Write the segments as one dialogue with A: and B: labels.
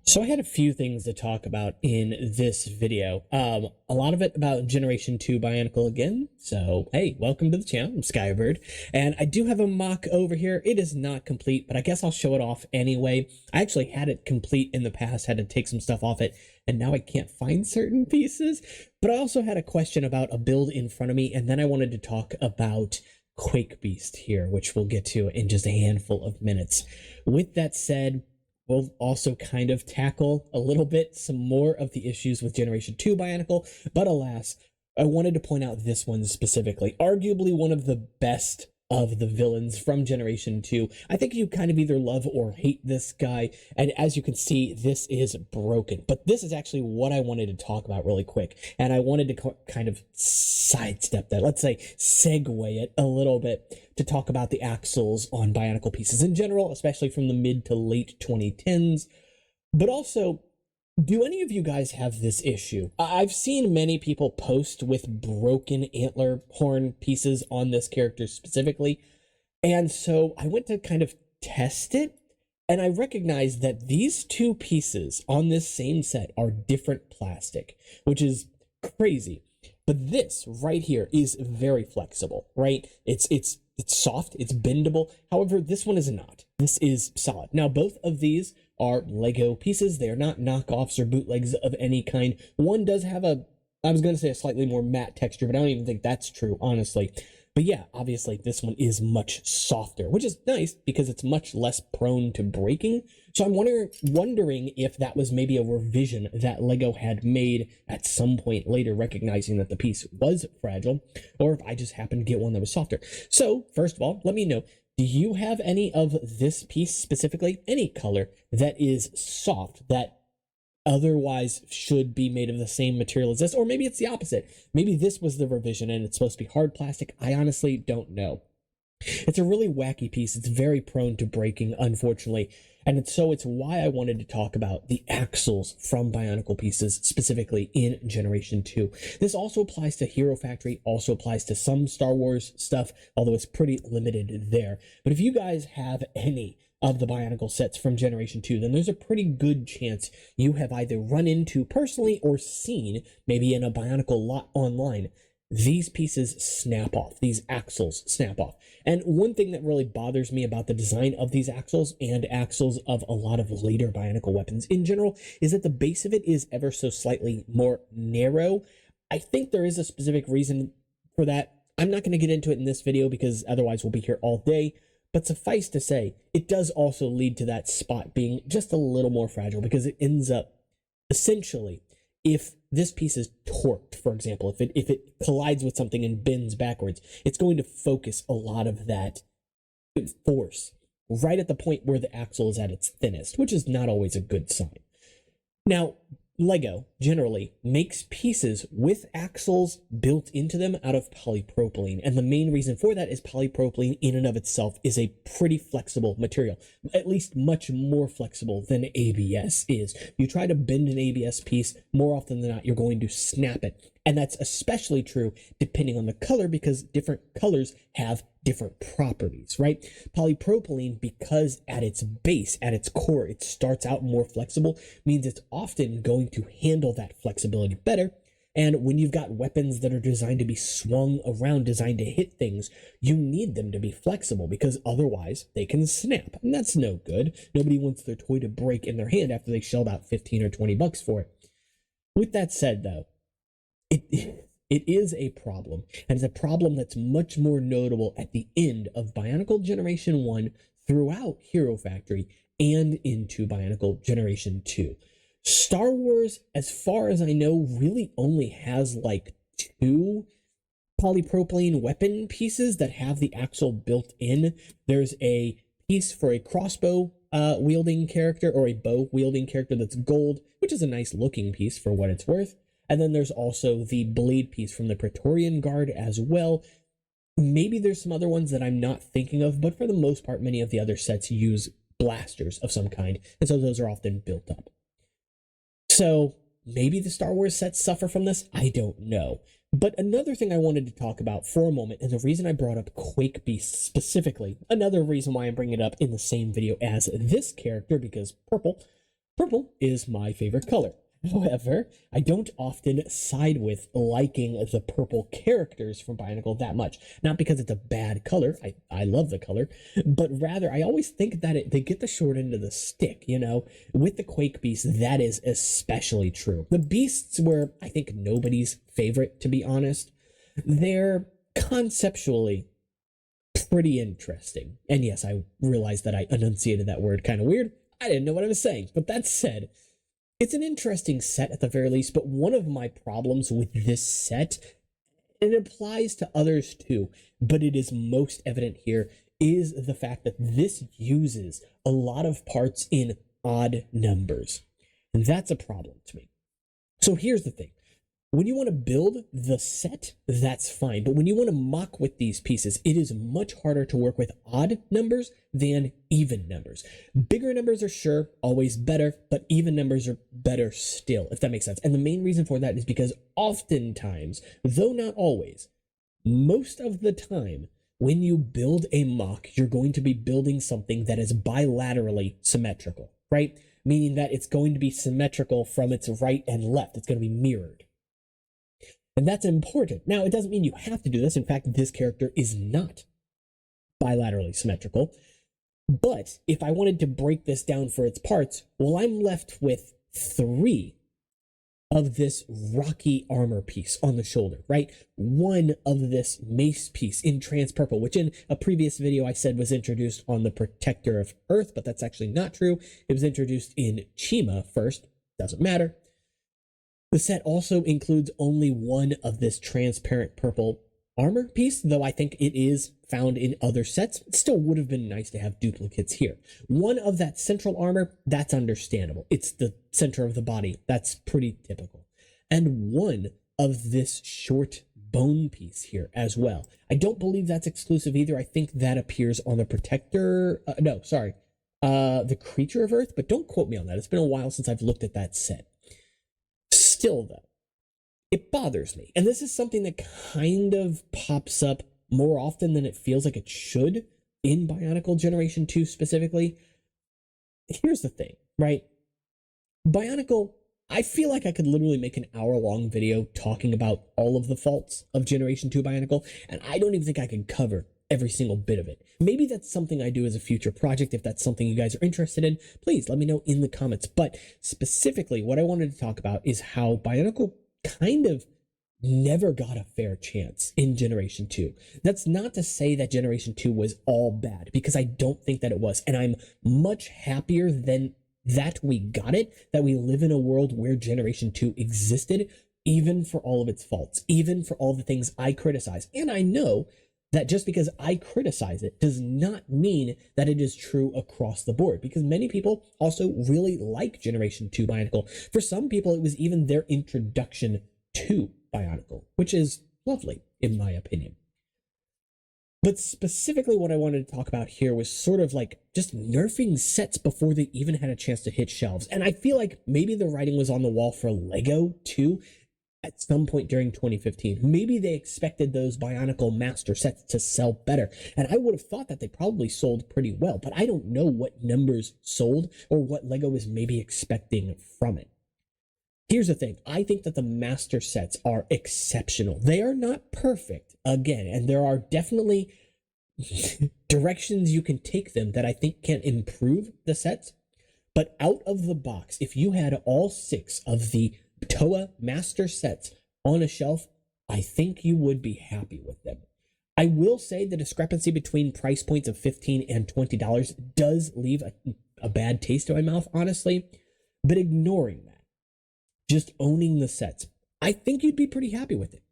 A: So I had a few things to talk about in this video. A lot of it about Generation 2 Bionicle again. So, hey, welcome to the channel. I'm Skybird. And I do have a mock over here. It is not complete, but I guess I'll show it off anyway. I actually had it complete in the past, had to take some stuff off it, and now I can't find certain pieces. But I also had a question about a build in front of me, and then I wanted to talk about Quake Beast here, which we'll get to in just a handful of minutes. With that said, we'll also kind of tackle a little bit some more of the issues with Generation 2 Bionicle, but alas, I wanted to point out this one specifically. Arguably one of the best of the villains from Generation 2. I think you kind of either love or hate this guy, and as you can see, this is broken. But this is actually what I wanted to talk about really quick, and I wanted to kind of sidestep that, let's say segue it a little bit to talk about the axles on Bionicle pieces in general, especially from the mid to late 2010s. But also, do any of you guys have this issue? I've seen many people post with broken antler horn pieces on this character specifically, and so I went to kind of test it, and I recognized that these two pieces on this same set are different plastic, which is crazy. But this right here is very flexible, right? It's soft, it's bendable. However, this one is not. This is solid. Now, both of these are Lego pieces. They are not knockoffs or bootlegs of any kind. One does have I was going to say a slightly more matte texture, but I don't even think that's true, honestly. But yeah, obviously this one is much softer, which is nice because it's much less prone to breaking. So I'm wondering if that was maybe a revision that Lego had made at some point later, recognizing that the piece was fragile, or if I just happened to get one that was softer. So first of all, let me know, do you have any of this piece specifically, any color that is soft, that otherwise should be made of the same material as this? Or maybe it's the opposite. Maybe this was the revision and it's supposed to be hard plastic. I honestly don't know. It's a really wacky piece. It's very prone to breaking, unfortunately. And it's why I wanted to talk about the axles from Bionicle pieces, specifically in Generation 2. This also applies to Hero Factory, also applies to some Star Wars stuff, although it's pretty limited there. But if you guys have any of the Bionicle sets from Generation 2, then there's a pretty good chance you have either run into personally or seen, maybe in a Bionicle lot online, these pieces snap off, these axles snap off. And one thing that really bothers me about the design of these axles and axles of a lot of later Bionicle weapons in general is that the base of it is ever so slightly more narrow. I think there is a specific reason for that. I'm not going to get into it in this video because otherwise we'll be here all day. But suffice to say, it does also lead to that spot being just a little more fragile because it ends up, essentially, if this piece is torqued, for example, if it collides with something and bends backwards, it's going to focus a lot of that force right at the point where the axle is at its thinnest, which is not always a good sign. Now, Lego generally makes pieces with axles built into them out of polypropylene, and the main reason for that is polypropylene in and of itself is a pretty flexible material, at least much more flexible than ABS is. You try to bend an ABS piece, more often than not you're going to snap it, and that's especially true depending on the color because different colors have different properties, right? Polypropylene, because at its base, at its core, it starts out more flexible, means it's often going to handle that flexibility better. And when you've got weapons that are designed to be swung around, designed to hit things, you need them to be flexible because otherwise they can snap. And that's no good. Nobody wants their toy to break in their hand after they shelled out 15 or 20 bucks for it. With that said, though, it is a problem, and it's a problem that's much more notable at the end of Bionicle Generation 1 throughout Hero Factory and into Bionicle Generation 2. Star Wars, as far as I know, really only has like 2 polypropylene weapon pieces that have the axle built in. There's a piece for a crossbow wielding character or a bow wielding character that's gold, which is a nice looking piece for what it's worth. And then there's also the blade piece from the Praetorian Guard as well. Maybe there's some other ones that I'm not thinking of, but for the most part, many of the other sets use blasters of some kind, and so those are often built up. So maybe the Star Wars sets suffer from this, I don't know. But another thing I wanted to talk about for a moment, and the reason I brought up Quake Beast specifically, another reason why I'm bringing it up in the same video as this character, because purple, Purple is my favorite color. However, I don't often side with liking the purple characters from Bionicle that much. Not because it's a bad color, I love the color, but rather I always think that they get the short end of the stick, you know? With the Quake Beast, that is especially true. The Beasts were, I think, nobody's favorite, to be honest. They're conceptually pretty interesting. And yes, I realized that I enunciated that word kind of weird. I didn't know what I was saying, but that said, it's an interesting set at the very least, but one of my problems with this set, and it applies to others too, but it is most evident here, is the fact that this uses a lot of parts in odd numbers. And that's a problem to me. So here's the thing. When you want to build the set, that's fine. But when you want to mock with these pieces, it is much harder to work with odd numbers than even numbers. Bigger numbers are sure always better, but even numbers are better still, if that makes sense. And the main reason for that is because oftentimes, though not always, most of the time, when you build a mock, you're going to be building something that is bilaterally symmetrical, right? Meaning that it's going to be symmetrical from its right and left. It's going to be mirrored. And that's important. Now, it doesn't mean you have to do this. In fact, this character is not bilaterally symmetrical. But if I wanted to break this down for its parts, well, I'm left with 3 of this rocky armor piece on the shoulder, right? 1 of this mace piece in trans purple, which in a previous video I said was introduced on the Protector of Earth, but that's actually not true. It was introduced in Chima first. Doesn't matter. The set also includes only 1 of this transparent purple armor piece, though I think it is found in other sets. It still would have been nice to have duplicates here. 1 of that central armor, that's understandable. It's the center of the body. That's pretty typical. And 1 of this short bone piece here as well. I don't believe that's exclusive either. I think that appears on the Protector... the Creature of Earth, but don't quote me on that. It's been a while since I've looked at that set. Still, though, it bothers me. And this is something that kind of pops up more often than it feels like it should in Bionicle Generation 2 specifically. Here's the thing, right? Bionicle, I feel like I could literally make an hour-long video talking about all of the faults of Generation 2 Bionicle, and I don't even think I could cover every single bit of it. Maybe that's something I do as a future project. If that's something you guys are interested in, please let me know in the comments. But specifically, what I wanted to talk about is how Bionicle kind of never got a fair chance in Generation 2. That's not to say that Generation 2 was all bad, because I don't think that it was. And I'm much happier than that we got it, that we live in a world where Generation 2 existed, even for all of its faults, even for all the things I criticize. And I know that just because I criticize it does not mean that it is true across the board, because many people also really like Generation 2 Bionicle. For some people, it was even their introduction to Bionicle, which is lovely, in my opinion. But specifically what I wanted to talk about here was sort of like just nerfing sets before they even had a chance to hit shelves. And I feel like maybe the writing was on the wall for Lego too, at some point during 2015. Maybe they expected those Bionicle Master sets to sell better, and I would have thought that they probably sold pretty well, but I don't know what numbers sold or what Lego was maybe expecting from it. Here's the thing. I think that the Master sets are exceptional. They are not perfect, again, and there are definitely directions you can take them that I think can improve the sets, but out of the box, if you had all 6 of the Toa Master sets on a shelf, I think you would be happy with them. I will say the discrepancy between price points of $15 and $20 does leave a bad taste in my mouth, honestly, but ignoring that, just owning the sets, I think you'd be pretty happy with it.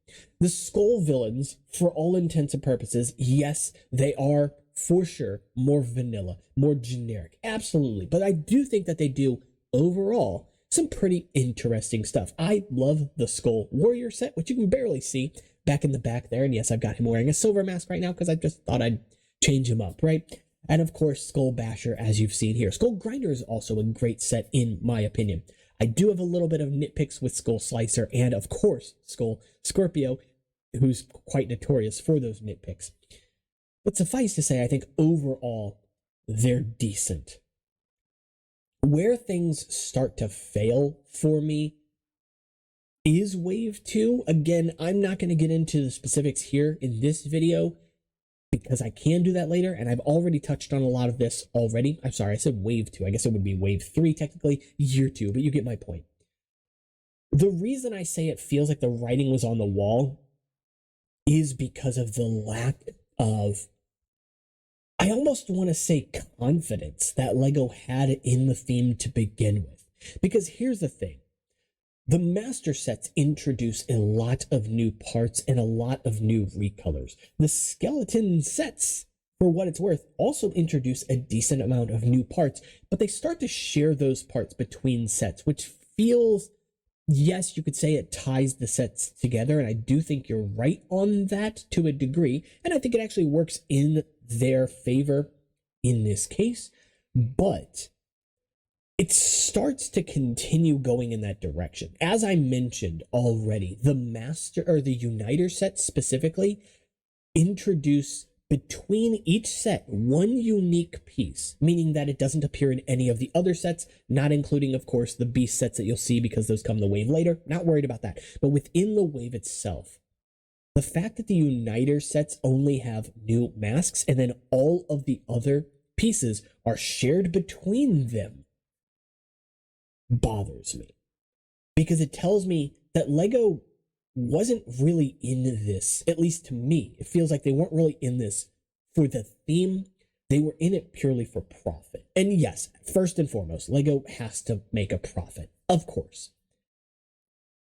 A: The Skull villains, for all intents and purposes, yes, they are for sure more vanilla, more generic, absolutely, but I do think that they do overall some pretty interesting stuff. I love the Skull Warrior set, which you can barely see back in the back there. And yes, I've got him wearing a silver mask right now because I just thought I'd change him up, right? And of course, Skull Basher, as you've seen here. Skull Grinder is also a great set, in my opinion. I do have a little bit of nitpicks with Skull Slicer and, of course, Skull Scorpio, who's quite notorious for those nitpicks. But suffice to say, I think overall, they're decent. Where things start to fail for me is Wave 2. Again, I'm not going to get into the specifics here in this video because I can do that later, and I've already touched on a lot of this already. I'm sorry, I said Wave 2. I guess it would be Wave 3 technically, Year 2, but you get my point. The reason I say it feels like the writing was on the wall is because of the lack of, I almost want to say, confidence that LEGO had in the theme to begin with. Because here's the thing. The master sets introduce a lot of new parts and a lot of new recolors. The skeleton sets, for what it's worth, also introduce a decent amount of new parts, but they start to share those parts between sets, which feels, yes, you could say it ties the sets together, and I do think you're right on that to a degree, and I think it actually works in their favor in this case, but it starts to continue going in that direction. As I mentioned already, the Master or the Uniter set specifically introduce between each set one unique piece, meaning that it doesn't appear in any of the other sets, not including, of course, the Beast sets that you'll see because those come in the wave later. Not worried about that. But within the wave itself, the fact that the Uniter sets only have new masks and then all of the other pieces are shared between them bothers me, because it tells me that LEGO wasn't really in this, at least to me. It feels like they weren't really in this for the theme. They were in it purely for profit. And yes, first and foremost, LEGO has to make a profit, of course.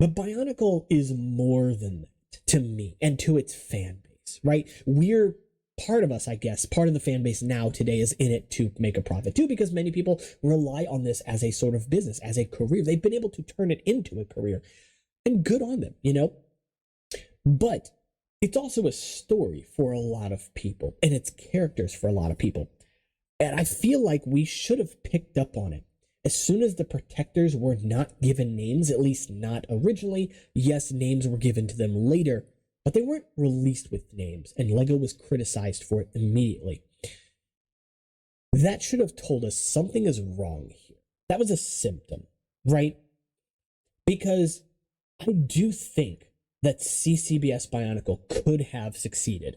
A: But Bionicle is more than that to me and to its fan base, right? We're part of us, I guess, part of the fan base now today is in it to make a profit too, because many people rely on this as a sort of business, as a career. They've been able to turn it into a career, and good on them, you know? But it's also a story for a lot of people, and it's characters for a lot of people. And I feel like we should have picked up on it as soon as the protectors were not given names, at least not originally. Yes, names were given to them later, but they weren't released with names, and LEGO was criticized for it immediately. That should have told us something is wrong here. That was a symptom, right? Because I do think that CCBS Bionicle could have succeeded.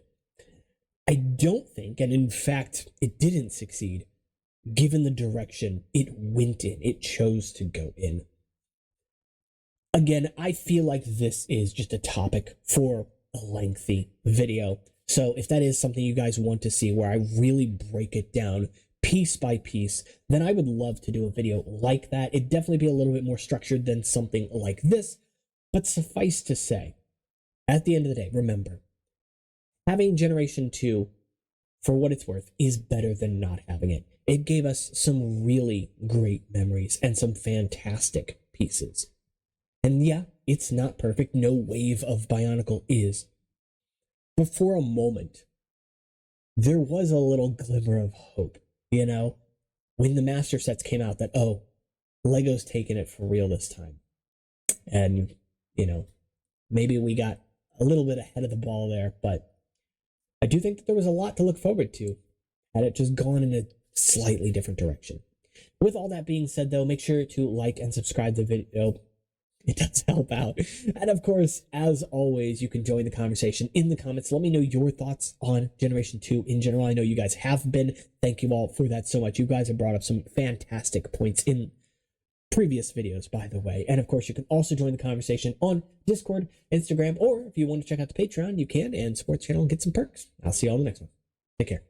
A: I don't think, and in fact, it didn't succeed, given the direction it went in, it chose to go in. Again, I feel like this is just a topic for a lengthy video. So if that is something you guys want to see where I really break it down piece by piece, then I would love to do a video like that. It'd definitely be a little bit more structured than something like this. But suffice to say, at the end of the day, remember, having Generation 2, for what it's worth, is better than not having it. It gave us some really great memories and some fantastic pieces. And yeah, it's not perfect. No wave of Bionicle is. But for a moment, there was a little glimmer of hope, you know? When the master sets came out that, oh, LEGO's taking it for real this time. And, you know, maybe we got a little bit ahead of the ball there, but I do think that there was a lot to look forward to had it just gone in a slightly different direction. With all that being said, though, make sure to like and subscribe to the video. It does help out. And of course, as always, you can join the conversation in the comments. Let me know your thoughts on Generation 2 in general. I know you guys have been. Thank you all for that so much. You guys have brought up some fantastic points in previous videos, by the way. And of course, you can also join the conversation on Discord, Instagram, or if you want to check out the Patreon, you can, and support the channel and get some perks. I'll see you all in the next one. Take care.